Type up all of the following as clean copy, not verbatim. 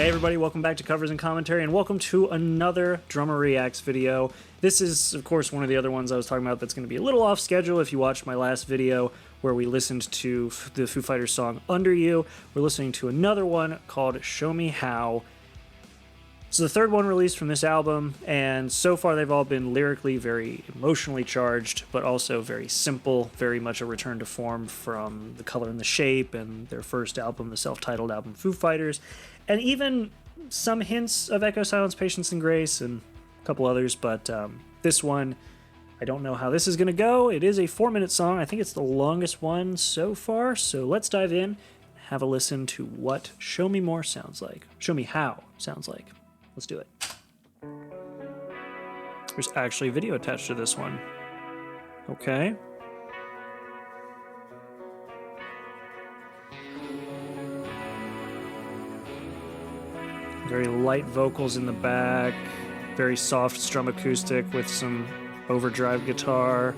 Hey everybody, welcome back to Covers and Commentary, and welcome to another Drummer Reacts video. This is, of course, one of the other ones I was talking about that's going to be a little off schedule. If you watched my last video where we listened to the Foo Fighters song Under You, we're listening to another one called Show Me How. It's the third one released from this album, and so far they've all been lyrically very emotionally charged, but also very simple, very much a return to form from The Color and the Shape and their first album, the self-titled album Foo Fighters, and even some hints of Echo, Silence, Patience, and Grace, and a couple others, but this one, I don't know how this is going to go. It is a 4-minute song. I think it's the longest one so far, so let's dive in, have a listen to what Show Me More sounds like. Show Me How sounds like. Let's do it. There's actually video attached to this one. Okay. Very light vocals in the back. Very soft strum acoustic with some overdrive guitar.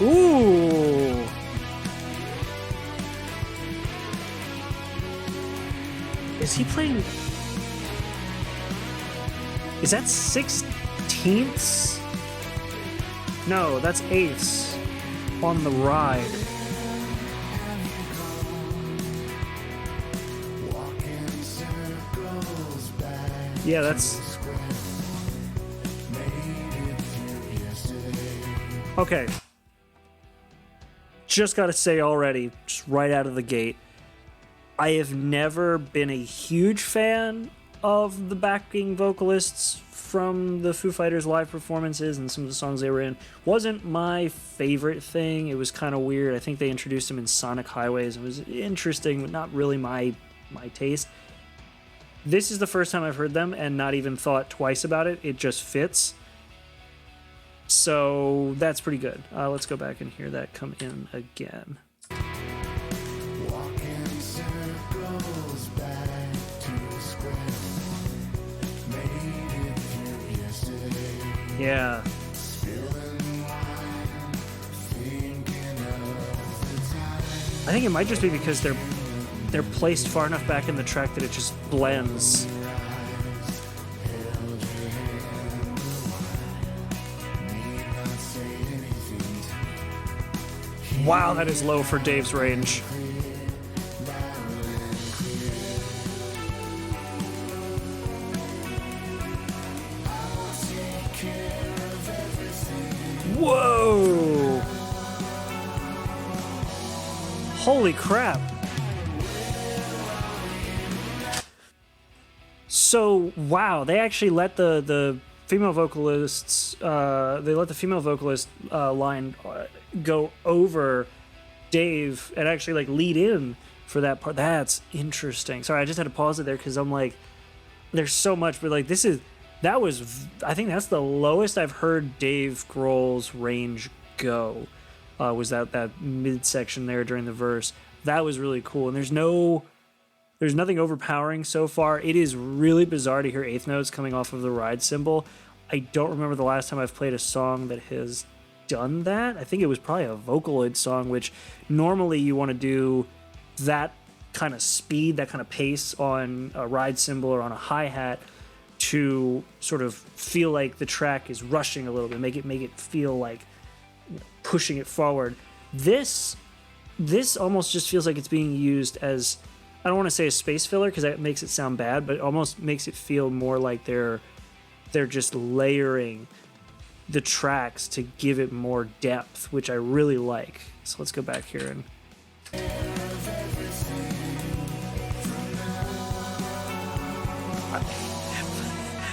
Ooh! Is he playing... Is that 16ths? No, that's eighths on the ride. Yeah, that's... Okay. Just gotta say already, just right out of the gate, I have never been a huge fan of the backing vocalists from the Foo Fighters live performances and some of the songs they were in. Wasn't my favorite thing. It was kind of weird. I think they introduced him in Sonic Highways. It was interesting, but not really my taste. This is the first time I've heard them and not even thought twice about it. It just fits. So that's pretty good. Let's go back and hear that come in again. Yeah. I think it might just be because they're placed far enough back in the track that it just blends. Wow, that is low for Dave's range. Whoa! Holy crap. So, wow, they actually let the female vocalists, they let the female vocalist line go over Dave and actually like lead in for that part. That's interesting. Sorry, I just had to pause it there because I'm like, there's so much, but like I think that's the lowest I've heard Dave Grohl's range go, was that midsection there during the verse. That was really cool. And there's nothing overpowering so far. It is really bizarre to hear eighth notes coming off of the ride cymbal. I don't remember the last time I've played a song that has done that. I think it was probably a Vocaloid song, which normally you want to do that kind of speed, that kind of pace on a ride cymbal or on a hi-hat to sort of feel like the track is rushing a little bit, make it feel like pushing it forward. This almost just feels like it's being used as, I don't want to say a space filler because that makes it sound bad, but it almost makes it feel more like they're just layering the tracks to give it more depth, which I really like. So let's go back here and...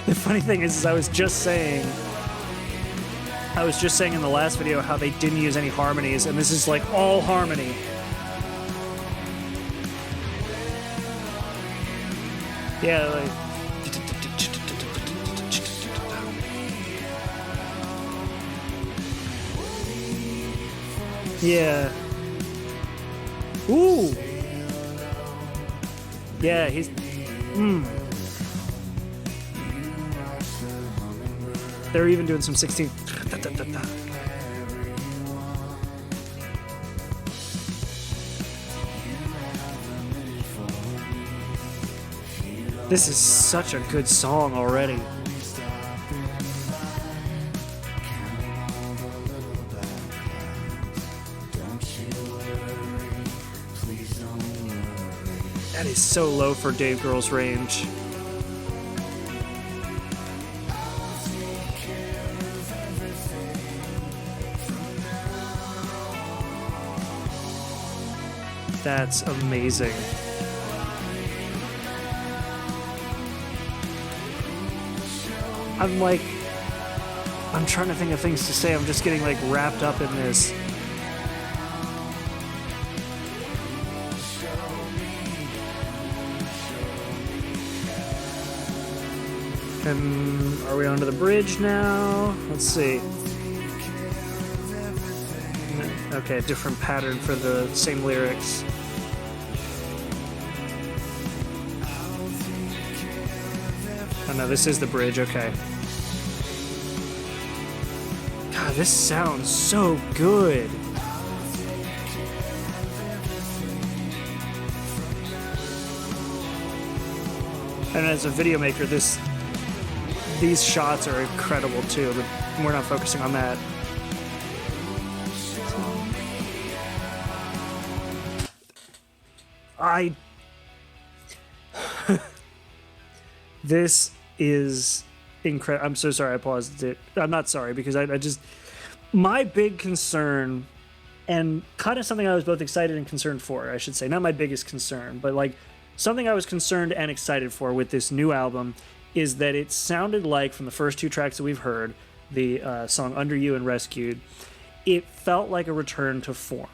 The funny thing is I was just saying in the last video how they didn't use any harmonies, and this is like all harmony. Yeah, like... Yeah. Ooh! Yeah, he's... They're even doing some 16. This is such a good song already. That is so low for Dave Grohl's range. That's amazing. I'm trying to think of things to say. I'm just getting like wrapped up in this. And are we onto the bridge now? Let's see. Okay, different pattern for the same lyrics. Oh no, this is the bridge, okay. God, this sounds so good. And as a video maker, these shots are incredible too, but we're not focusing on that. This is incredible. I'm so sorry I paused it. I'm not sorry, because I just... My big concern, and kind of something I was both excited and concerned for, I should say. Not my biggest concern, but like something I was concerned and excited for with this new album is that it sounded like, from the first two tracks that we've heard, the song Under You and Rescued, it felt like a return to form.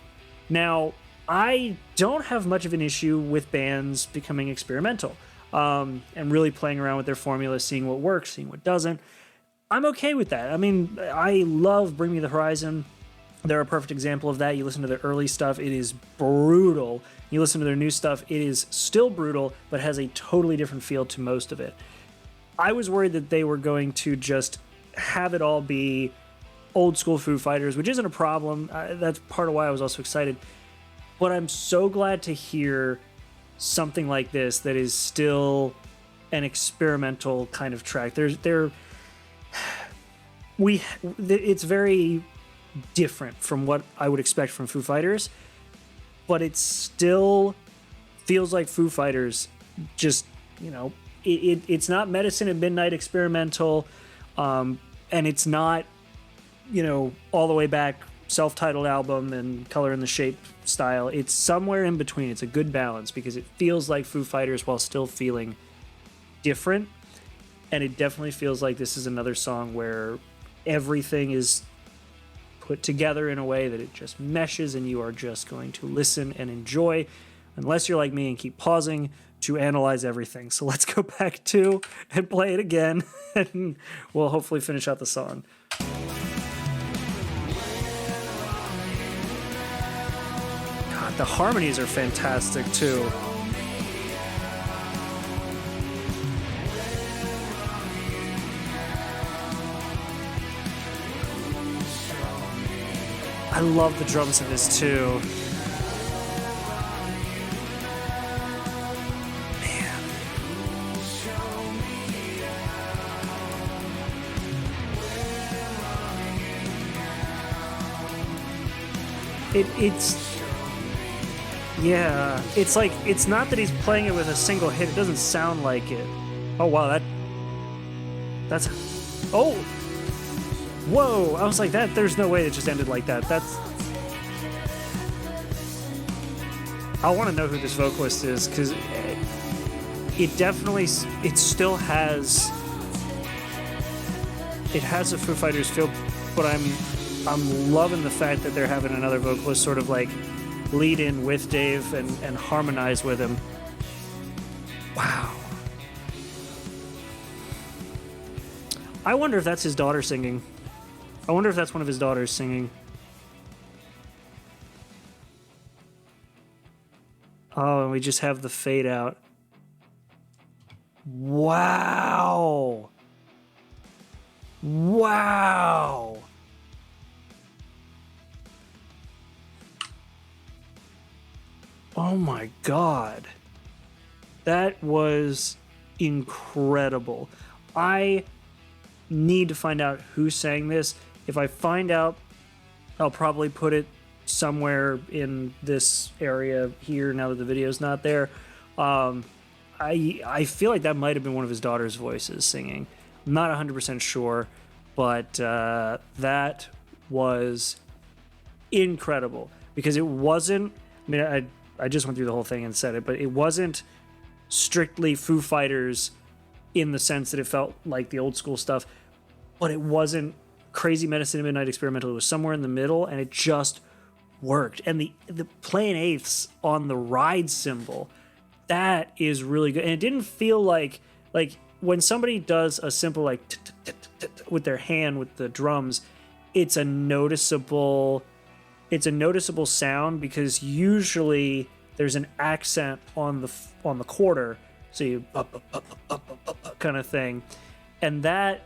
Now, I don't have much of an issue with bands becoming experimental and really playing around with their formula, seeing what works, seeing what doesn't. I'm okay with that. I mean, I love Bring Me the Horizon. They're a perfect example of that. You listen to their early stuff, it is brutal. You listen to their new stuff, it is still brutal, but has a totally different feel to most of it. I was worried that they were going to just have it all be old school Foo Fighters, which isn't a problem. That's part of why I was also excited. But I'm so glad to hear something like this that is still an experimental kind of track. It's very different from what I would expect from Foo Fighters, but it still feels like Foo Fighters. Just, you know, it's not Medicine at Midnight experimental, and it's not, you know, all the way back self-titled album and Color in the Shape style. It's somewhere in between. It's a good balance because it feels like Foo Fighters while still feeling different, and it definitely feels like this is another song where everything is put together in a way that it just meshes and you are just going to listen and enjoy, unless you're like me and keep pausing to analyze everything. So let's go back to and play it again, and we'll hopefully finish out the song. God, the harmonies are fantastic too. I love the drums in this too. Man. Yeah, it's like, it's not that he's playing it with a single hit. It doesn't sound like it. Oh, wow, that's, oh, whoa, I was like, there's no way it just ended like that. I want to know who this vocalist is, because it definitely, it still has, it has a Foo Fighters feel, but I'm loving the fact that they're having another vocalist sort of like lead in with Dave and harmonize with him. Wow. I wonder if that's his daughter singing. I wonder if that's one of his daughters singing. Oh, and we just have the fade out. Wow. Wow. Oh my God. That was incredible. I need to find out who sang this. If I find out, I'll probably put it somewhere in this area here now that the video's not there. I feel like that might have been one of his daughter's voices singing. I'm not 100% sure, but that was incredible because it wasn't, I mean, I just went through the whole thing and said it, but it wasn't strictly Foo Fighters in the sense that it felt like the old school stuff, but it wasn't Crazy Medicine and Midnight Experimental. It was somewhere in the middle, and it just worked. And the playing eighths on the ride cymbal, that is really good. And it didn't feel like when somebody does a simple like with their hand with the drums, it's a noticeable sound because usually there's an accent on the quarter, so you kind of thing, and that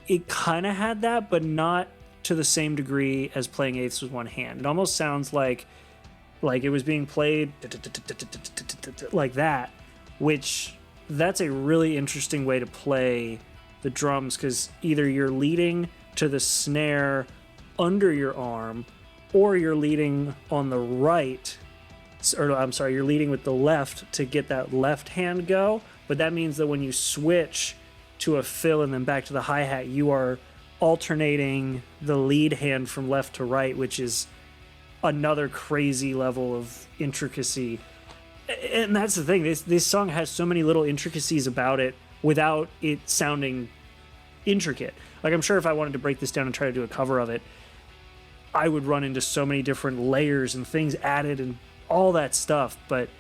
it kind of had that, but not to the same degree as playing eighths with one hand. It almost sounds like it was being played like that, which that's a really interesting way to play the drums because either you're leading to the snare under your arm or you're leading on the right, or I'm sorry, you're leading with the left to get that left hand go, but that means that when you switch to a fill and then back to the hi-hat, you are alternating the lead hand from left to right, which is another crazy level of intricacy. And that's the thing, this song has so many little intricacies about it without it sounding intricate. Like, I'm sure if I wanted to break this down and try to do a cover of it, I would run into so many different layers and things added and all that stuff. But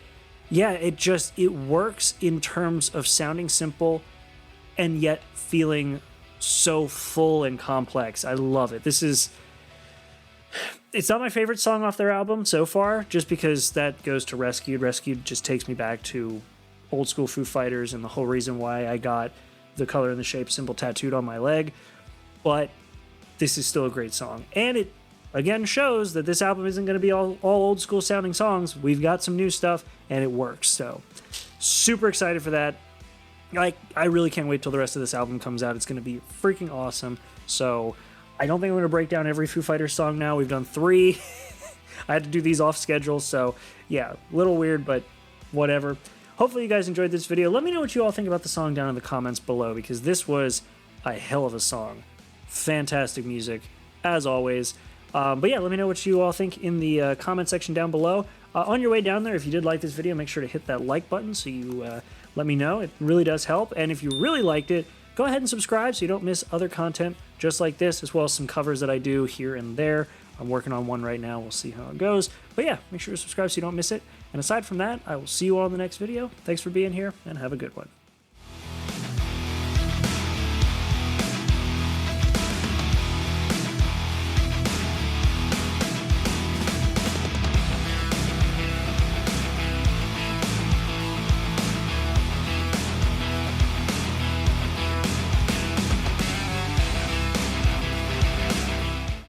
yeah, it works in terms of sounding simple and yet feeling so full and complex. I love it. It's not my favorite song off their album so far, just because that goes to Rescued. Rescued just takes me back to old school Foo Fighters and the whole reason why I got the color and the shape symbol tattooed on my leg. But this is still a great song. And it, again, shows that this album isn't going to be all old school sounding songs. We've got some new stuff, and it works. So, super excited for that. I really can't wait till the rest of this album comes out. It's going to be freaking awesome. So I don't think I'm going to break down every Foo Fighters song now. We've done 3. I had to do these off schedule. So yeah, a little weird, but whatever. Hopefully you guys enjoyed this video. Let me know what you all think about the song down in the comments below, because this was a hell of a song. Fantastic music, as always. But yeah, let me know what you all think in the comment section down below. On your way down there, if you did like this video, make sure to hit that like button so you let me know. It really does help. And if you really liked it, go ahead and subscribe so you don't miss other content just like this, as well as some covers that I do here and there. I'm working on one right now. We'll see how it goes. But yeah, make sure to subscribe so you don't miss it. And aside from that, I will see you all in the next video. Thanks for being here, and have a good one.